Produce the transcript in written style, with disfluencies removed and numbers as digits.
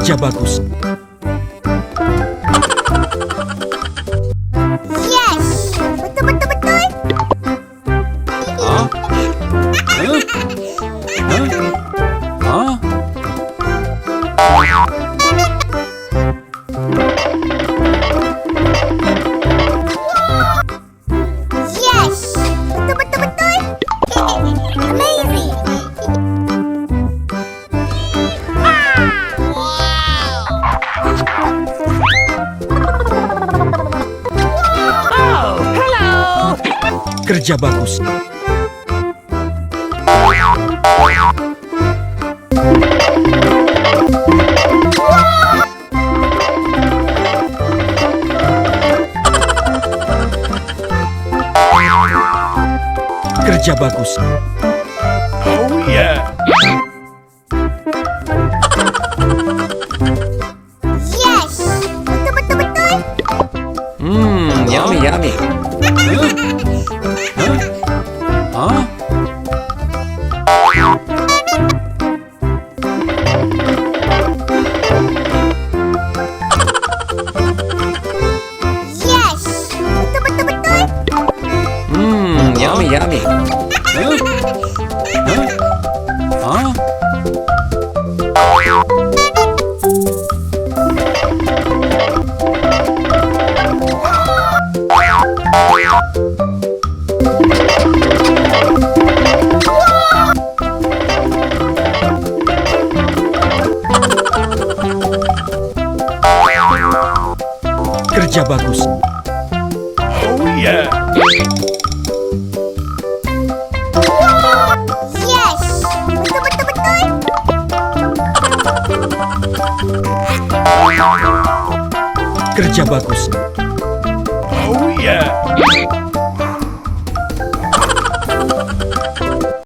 Kerja bagus. Yes! Betul, betul, betul. Hah? Hah? Hah? Hah? Yes! Betul, betul, betul. Amazing! Kerja bagus. Kerja bagus. Oh yeah! Yes! Betul, betul, betul. Yummy, yummy. Hah? Yes! Betul, betul, betul. Yummy, yummy. Hah? Kerja bagus. Oh yeah! Yes! Betul, betul, betul. Kerja bagus. Oh yeah!